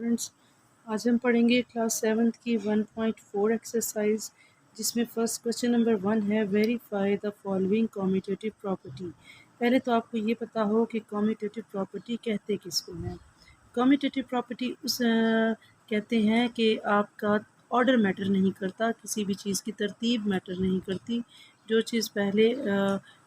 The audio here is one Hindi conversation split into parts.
स्टूडेंट्स, आज हम पढ़ेंगे क्लास 7th की 1.4 एक्सरसाइज, जिसमें फ़र्स्ट क्वेश्चन नंबर 1 है verify the following commutative property. पहले तो आपको ये पता हो कि कम्यूटेटिव प्रॉपर्टी कहते किसको हैं। कम्यूटेटिव प्रॉपर्टी कहते हैं कि आपका ऑर्डर मैटर नहीं करता, किसी भी चीज़ की तरतीब मैटर नहीं करती। जो चीज़ पहले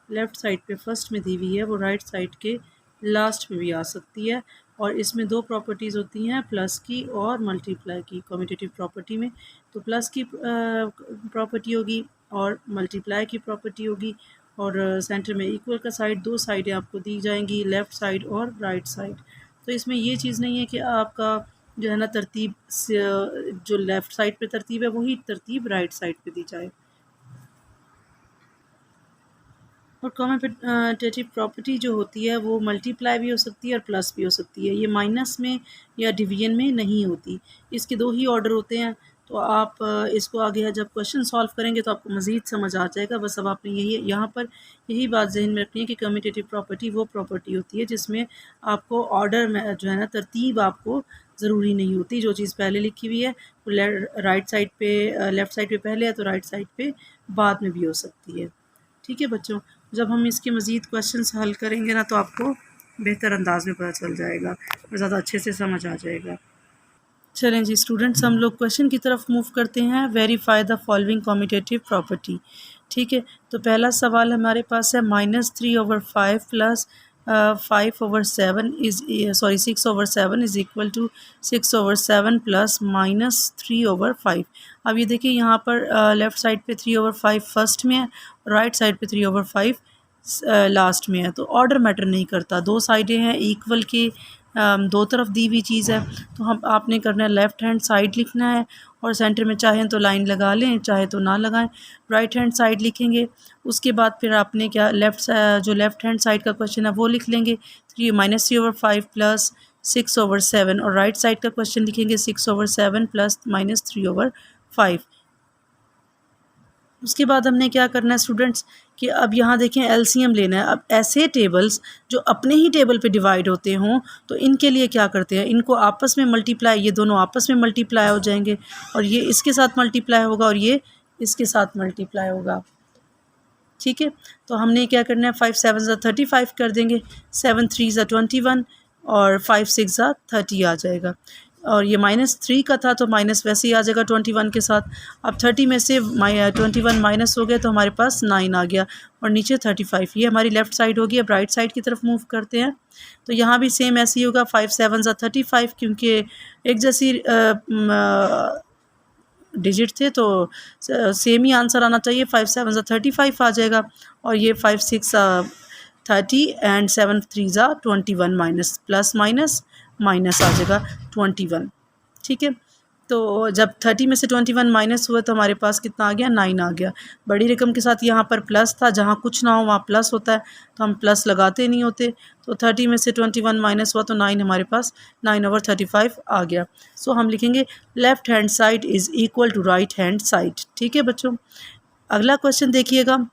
लेफ़्ट साइड पे फर्स्ट में दी हुई है वो राइट साइड के लास्ट में भी आ सकती है। और इसमें दो प्रॉपर्टीज़ होती हैं, प्लस की और मल्टीप्लाई की कम्यूटेटिव प्रॉपर्टी में। तो प्लस की प्रॉपर्टी होगी और मल्टीप्लाई की प्रॉपर्टी होगी। और सेंटर में इक्वल का साइड, दो साइडें आपको दी जाएंगी, लेफ़्ट साइड और राइट साइड। तो इसमें ये चीज़ नहीं है कि आपका जो है ना तरतीब से जो लेफ़्ट साइड पे तरतीब है वही तरतीब राइट साइड पे दी जाए। और कम्यूटेटिव प्रॉपर्टी जो होती है वो मल्टीप्लाई भी हो सकती है और प्लस भी हो सकती है। ये माइनस में या डिवीजन में नहीं होती। इसके दो ही ऑर्डर होते हैं। तो आप इसको आगे जब क्वेश्चन सॉल्व करेंगे तो आपको मज़ीद समझ आ जाएगा। बस अब आपने यहाँ पर यही बात जहन में रखनी है कि कम्यूटेटिव प्रॉपर्टी वो प्रॉपर्टी होती है जिसमें आपको ऑर्डर में जो है ना तरतीब आपको ज़रूरी नहीं होती। जो चीज़ पहले लिखी हुई है वो राइट साइड पे लेफ़्ट साइड पे पहले है तो राइट साइड पे बाद में भी हो सकती है। ठीक है बच्चों, जब हम इसके मज़ीद क्वेश्चंस हल करेंगे ना तो आपको बेहतर अंदाज में पता चल जाएगा और ज़्यादा अच्छे से समझ आ जाएगा। चलें जी स्टूडेंट्स, हम लोग क्वेश्चन की तरफ मूव करते हैं। Verify the following commutative property. ठीक है, तो पहला सवाल हमारे पास है -3/5 plus 5/7 is 6/7 is equal to 6/7 plus -3/5। अब ये देखिए यहाँ पर लेफ़्ट साइड पे 3/5 फर्स्ट में है, राइट साइड पे 3/5 लास्ट में है। तो ऑर्डर मैटर नहीं करता, दो साइडें हैं इक्वल के, दो तरफ दी हुई चीज़ है। तो हम आपने करना है लेफ़्ट हैंड साइड लिखना है और सेंटर में चाहें तो लाइन लगा लें, चाहे तो ना लगाएं। राइट हैंड साइड लिखेंगे, उसके बाद फिर आपने क्या जो लेफ़्ट हैंड साइड का क्वेश्चन है वो लिख लेंगे, -3/5 प्लस 6/7। और राइट साइड का क्वेश्चन लिखेंगे 6/7 प्लस -3/5। उसके बाद हमने क्या करना है स्टूडेंट्स कि अब यहाँ देखें एलसीएम लेना है। अब ऐसे टेबल्स जो अपने ही टेबल पे डिवाइड होते हों तो इनके लिए क्या करते हैं, इनको आपस में मल्टीप्लाई, ये दोनों आपस में मल्टीप्लाई हो जाएंगे और ये इसके साथ मल्टीप्लाई होगा और ये इसके साथ मल्टीप्लाई होगा। ठीक है, तो हमने क्या करना है 5 7 35 कर देंगे, 7 3 21 और 5 6 30 आ जाएगा। और ये -3 का था तो माइनस वैसे ही आ जाएगा 21 के साथ। अब 30 में से 21 माइनस हो गया तो हमारे पास 9 आ गया और नीचे 35। ये हमारी लेफ़्ट साइड होगी। अब राइट साइड की तरफ मूव करते हैं तो यहाँ भी सेम ऐसे ही होगा, 5 7 35 क्योंकि एक जैसी डिजिट थे तो सेम ही आंसर आना चाहिए। 5 7 35 आ जाएगा और ये 5 6 30 and 7 3 21 minus plus minus minus आ जाएगा 21। ठीक है, तो जब 30 में से 21 माइनस हुआ तो हमारे पास कितना आ गया, 9 आ गया। बड़ी रकम के साथ यहाँ पर प्लस था, जहाँ कुछ ना हो वहाँ प्लस होता है तो हम प्लस लगाते नहीं होते। तो 30 में से 21 माइनस हुआ तो 9 हमारे पास 9/35 आ गया। सो हम लिखेंगे left hand side is equal to right hand side. ठीक है बच्चों, अगला क्वेश्चन देखिएगा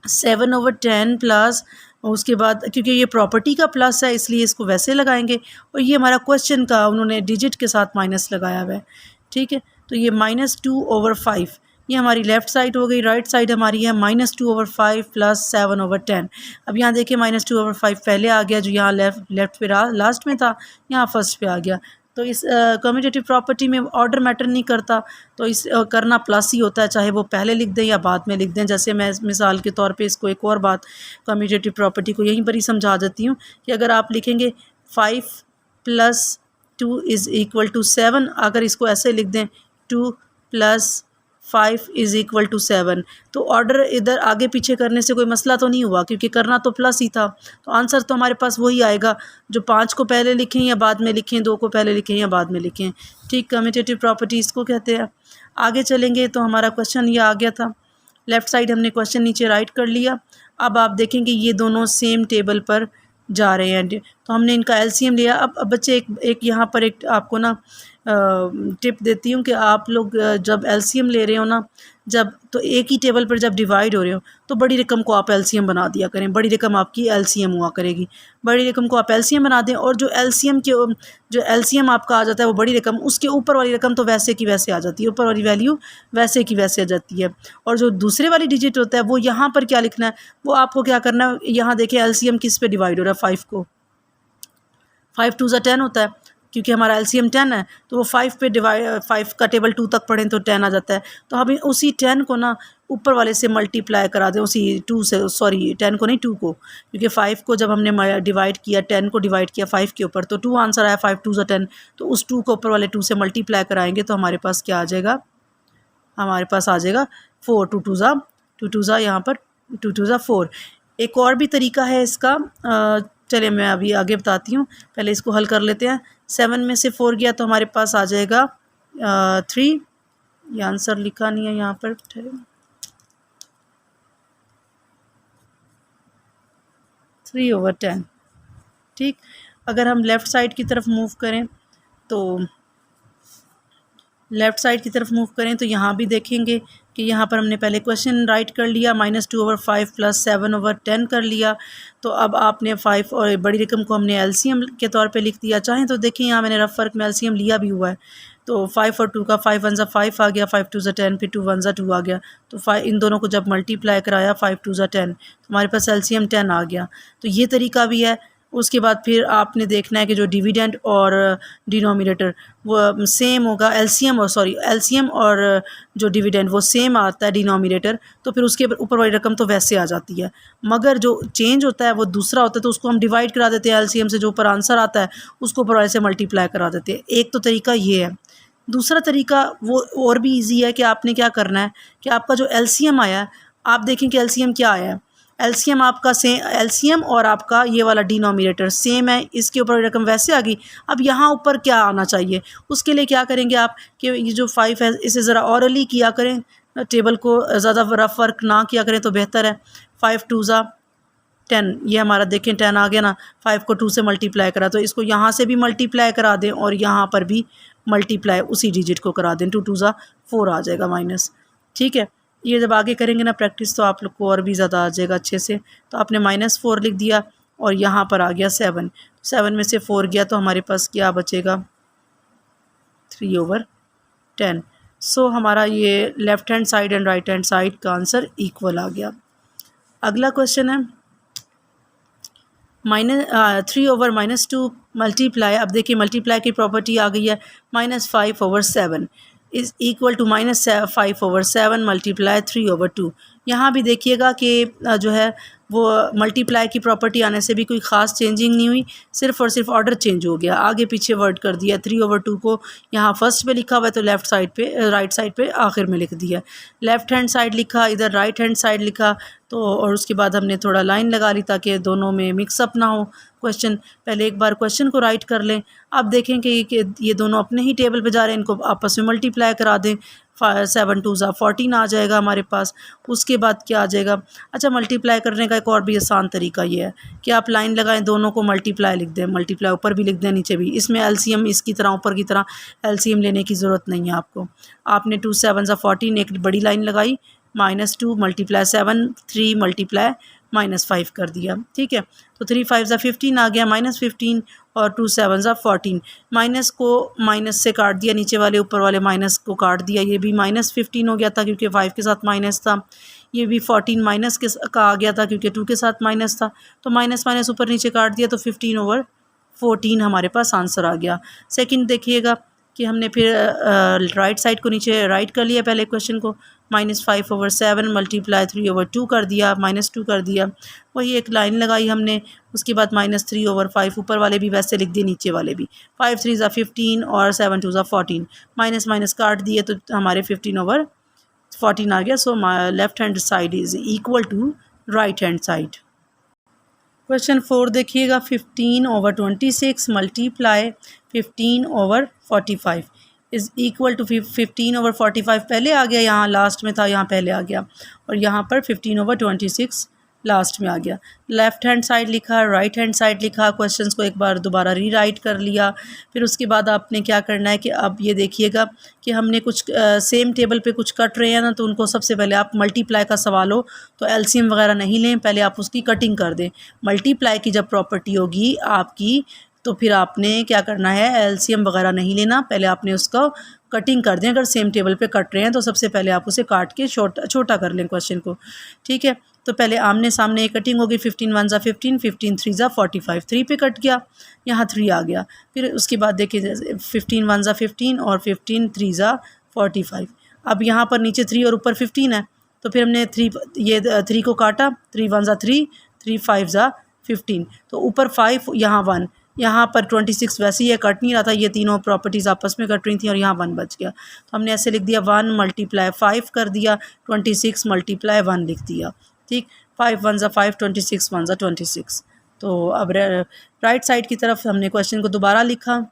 7/10 प्लस, उसके बाद क्योंकि ये प्रॉपर्टी का प्लस है इसलिए इसको वैसे लगाएंगे और ये हमारा क्वेश्चन का उन्होंने डिजिट के साथ माइनस लगाया हुआ है। ठीक है, तो ये -2/5 ये हमारी लेफ़्ट साइड हो गई। राइट साइड हमारी है -2/5 प्लस 7/10। अब यहाँ देखिए -2/5 पहले आ गया जो यहाँ लेफ़्ट पे लास्ट में था, यहाँ फर्स्ट पे आ गया। तो इस कम्यूटेटिव प्रॉपर्टी में ऑर्डर मैटर नहीं करता, तो इस करना प्लस ही होता है, चाहे वो पहले लिख दें या बाद में लिख दें। जैसे मैं मिसाल के तौर पे इसको एक और बात कम्यूटेटिव प्रॉपर्टी को यहीं पर ही समझा देती हूँ कि अगर आप लिखेंगे 5 + 2 = 7, अगर इसको ऐसे लिख दें 2 + 5 = 7, तो ऑर्डर इधर आगे पीछे करने से कोई मसला तो नहीं हुआ क्योंकि करना तो प्लस ही था। तो आंसर तो हमारे पास वही आएगा जो 5 को पहले लिखें या बाद में लिखें, 2 को पहले लिखें या बाद में लिखें। ठीक, कम्यूटेटिव प्रॉपर्टी इसको कहते हैं। आगे चलेंगे तो हमारा क्वेश्चन ये आ गया था, लेफ़्ट साइड हमने क्वेश्चन नीचे राइट कर लिया। अब आप देखेंगे ये दोनों सेम टेबल पर जा रहे हैं तो हमने इनका एलसीएम लिया। अब बच्चे एक यहाँ पर एक आपको ना टिप देती हूँ कि आप लोग जब एलसीएम ले रहे हो ना, जब तो एक ही टेबल पर जब डिवाइड हो रहे हो तो बड़ी रकम को आप एलसीएम बना दिया करें, बड़ी रकम आपकी एलसीएम हुआ करेगी। बड़ी रकम को आप एलसीएम बना दें और जो एलसीएम आपका आ जाता है वो बड़ी रकम, उसके ऊपर वाली रकम तो वैसे की वैसे आ जाती है, ऊपर वाली वैल्यू वैसे की वैसे आ जाती है। और जो दूसरे वाली डिजिट होता है वो यहाँ पर क्या लिखना है, वो आपको क्या करना है, यहाँ देखें एलसीएम किस पे डिवाइड हो रहा है, 5 को। 5 2 ज़ा 10 होता है, क्योंकि हमारा एलसीएम 10 है तो वो 5 पे डिवाइड, 5 का टेबल 2 तक पढ़ें तो 10 आ जाता है। तो हमें उसी 10 को ना ऊपर वाले से मल्टीप्लाई करा दें, उसी 2 से, सॉरी 10 को नहीं 2 को, क्योंकि 5 को जब हमने डिवाइड किया, 10 को डिवाइड किया 5 के ऊपर तो 2 आंसर आया, 5 2 ज़ा 10। तो उस 2 को ऊपर वाले 2 से मल्टीप्लाई कराएंगे तो हमारे पास क्या आ जाएगा, हमारे पास आ जाएगा 4, 2 2 ज़ा यहाँ पर 2 2 ज़ा 4। एक और भी तरीका है इसका, चलिए मैं अभी आगे बताती हूँ, पहले इसको हल कर लेते हैं। 7 में से 4 गया तो हमारे पास आ जाएगा 3, ये आंसर लिखा नहीं है यहाँ पर, 3/10। ठीक, अगर हम लेफ़्ट साइड की तरफ मूव करें तो यहाँ भी देखेंगे कि यहाँ पर हमने पहले क्वेश्चन राइट कर लिया, -2/5 + 7/10 कर लिया। तो अब आपने 5 और बड़ी रकम को हमने एलसीएम के तौर पे लिख दिया। चाहें तो देखिए यहाँ मैंने रफ वर्क में एलसीएम लिया भी हुआ है। तो 5 और 2 का 5 1 ज़ा 5 आ गया, 5 2 ज़ा 10, फिर 2 1 ज़ा 2 आ गया। तो 5 इन दोनों को जब मल्टीप्लाई कराया 5 2 ज़ा 10 तो हमारे पास एलसीएम 10 आ गया। तो ये तरीका भी है। उसके बाद फिर आपने देखना है कि जो डिविडेंड और डिनोमिनेटर वो सेम होगा, एलसीएम और जो डिविडेंड वो सेम आता है डिनोमिनेटर, तो फिर उसके ऊपर वाली रकम तो वैसे आ जाती है, मगर जो चेंज होता है वो दूसरा होता है, तो उसको हम डिवाइड करा देते हैं एलसीएम से, जो ऊपर आंसर आता है उसको ऊपर वाले से मल्टीप्लाई करा देते हैं। एक तो तरीका ये है। दूसरा तरीका वो और भी ईजी है कि आपने क्या करना है कि आपका जो एलसीएम आया है, आप देखें कि एलसीएम क्या आया है, एलसीएम आपका एलसीएम और आपका ये वाला डिनोमिनेटर सेम है, इसके ऊपर रकम वैसे आ गई। अब यहाँ ऊपर क्या आना चाहिए, उसके लिए क्या करेंगे आप कि ये जो 5 है इसे ज़रा ऑरली किया करें, टेबल को ज़्यादा रफ वर्क ना किया करें तो बेहतर है। 5 2 ज़ा 10, ये हमारा देखें 10 आ गया ना, 5 को 2 से मल्टीप्लाई करा तो इसको यहाँ से भी मल्टीप्लाई करा दें और यहाँ पर भी मल्टीप्लाई उसी डिजिट को करा दें, 2 2 ज़ा 4 आ जाएगा माइनस। ठीक है, ये जब आगे करेंगे ना प्रैक्टिस तो आप लोग को और भी ज़्यादा आ जाएगा अच्छे से। तो आपने -4 लिख दिया और यहाँ पर आ गया 7, 7 में से 4 गया तो हमारे पास क्या बचेगा, 3/10। सो हमारा ये left hand side and right hand side का आंसर इक्वल आ गया। अगला क्वेश्चन है -3/-2 मल्टीप्लाई। अब देखिए मल्टीप्लाई की प्रॉपर्टी आ गई है, -5/7 इज़ इक्वल टू -5/7 मल्टीप्लाई 3/2। यहाँ भी देखिएगा कि जो है वो मल्टीप्लाई की प्रॉपर्टी आने से भी कोई ख़ास चेंजिंग नहीं हुई, सिर्फ़ और सिर्फ ऑर्डर चेंज हो गया, आगे पीछे वर्ड कर दिया। 3/2 को यहाँ फर्स्ट पे लिखा हुआ है तो लेफ़्ट साइड पे, राइट साइड पे आखिर में लिख दिया। लेफ़्ट हैंड साइड लिखा, इधर राइट हैंड साइड लिखा, तो और उसके बाद हमने थोड़ा लाइन लगा ली ताकि दोनों में मिक्सअप ना हो क्वेश्चन। पहले एक बार क्वेश्चन को राइट कर लें। अब देखें कि ये दोनों अपने ही टेबल पे जा रहे हैं, इनको आपस में मल्टीप्लाई करा दें। 7 2 ज़ा 14 आ जाएगा हमारे पास। उसके बाद क्या आ जाएगा, अच्छा मल्टीप्लाई करने का एक और भी आसान तरीका ये है कि आप लाइन लगाएं, दोनों को मल्टीप्लाई लिख दें, मल्टीप्लाई ऊपर भी लिख दें नीचे भी। इसमें एलसीएम इसकी तरह ऊपर की तरह एलसीएम लेने की ज़रूरत नहीं है आपको। आपने 2 7 ज़ा 14 एक बड़ी लाइन लगाई, -2 मल्टीप्लाई 7, 3 मल्टीप्लाई -5 कर दिया। ठीक है, तो 3 5 ज़ा 15 आ गया, -15 और 2 7 ज़ा 14। माइनस को माइनस से काट दिया, नीचे वाले ऊपर वाले माइनस को काट दिया, ये भी -15 हो गया था क्योंकि 5 के साथ माइनस था। ये भी 14 माइनस का आ गया था क्योंकि 2 के साथ माइनस था। तो माइनस माइनस ऊपर नीचे काट दिया तो 15/14 हमारे पास आंसर आ गया। सेकंड देखिएगा कि हमने फिर राइट साइड को नीचे राइट कर लिया पहले क्वेश्चन को, -5/7 मल्टीप्लाई 3/2 कर दिया, -2 कर दिया। वही एक लाइन लगाई हमने, उसके बाद -3/5 ऊपर वाले भी वैसे लिख दिए, नीचे वाले भी। 5 3 ज़ा 15 और 7 2 ज़ा 14, माइनस माइनस काट दिए तो हमारे 15/14 आ गया। So left hand side is equal to right hand side. Question 4 देखिएगा, 15/26 मल्टीप्लाई 15/45 इज़ इक्वल टू 15/45 पहले आ गया, यहाँ लास्ट में था, यहाँ पहले आ गया, और यहाँ पर 15/26 लास्ट में आ गया। लेफ़्ट हैंड साइड लिखा, राइट हैंड साइड लिखा, क्वेश्चंस को एक बार दोबारा रीराइट कर लिया। फिर उसके बाद आपने क्या करना है कि अब ये देखिएगा कि हमने कुछ सेम टेबल पे कुछ कट रहे हैं ना, तो उनको सबसे पहले आप मल्टीप्लाई का सवाल हो तो एलसीएम वगैरह नहीं लें, पहले आप उसकी कटिंग कर दें। मल्टीप्लाई की जब प्रॉपर्टी होगी आपकी तो फिर आपने क्या करना है, एलसीएम वगैरह नहीं लेना, पहले आपने उसका कटिंग कर दें। अगर सेम टेबल पे कट रहे हैं तो सबसे पहले आप उसे काट के छोटा कर लें क्वेश्चन को, ठीक है। तो पहले आमने सामने एक कटिंग होगी, 15 1 ज़ा 15, 15 3 ज़ा 45, 3 पे कट गया, यहाँ 3 आ गया। फिर उसके बाद देखिए 15 1 ज़ा 15 और 15 3 ज़ा 45। अब यहाँ पर नीचे 3 और ऊपर 15 है, तो फिर हमने 3 को काटा, 3 1 ज़ा 3, 3 5 ज़ा 15, तो ऊपर 5 यहाँ 1, यहाँ पर 26 वैसे ही है, कट नहीं रहा था, ये तीनों प्रॉपर्टीज़ आपस में कट रही थी और यहाँ 1 बच गया। तो हमने ऐसे लिख दिया 1 × 5 कर दिया, 26 × 1 लिख दिया, ठीक। 5 1 ज़ा 5, 26 1 ज़ा 26। तो अब राइट साइड की तरफ हमने क्वेश्चन को दोबारा लिखा,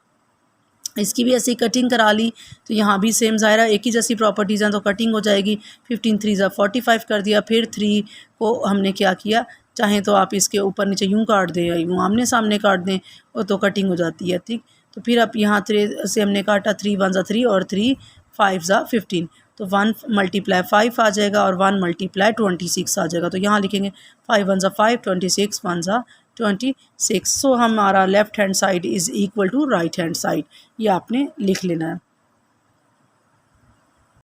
इसकी भी ऐसी कटिंग करा ली, तो यहाँ भी सेम ज़ाहिर है एक ही जैसी प्रॉपर्टीज़ हैं तो कटिंग हो जाएगी। 15 3 ज़ा 45 कर दिया, फिर 3 को हमने क्या किया, चाहें तो आप इसके ऊपर नीचे यूँ काट दें या यूँ आमने सामने काट दें, वो तो कटिंग हो जाती है, ठीक। तो फिर अब यहाँ 3 से हमने काटा, 3 1 ज़ा 3 और 3 5 ज़ा 15, तो 1 × 5 आ जाएगा और 1 × 26 आ जाएगा। तो यहाँ लिखेंगे 5 1 ज़ा 5, 26 1 ज़ा 26। सो हमारा left hand side is equal to right hand side, ये आपने लिख लेना है।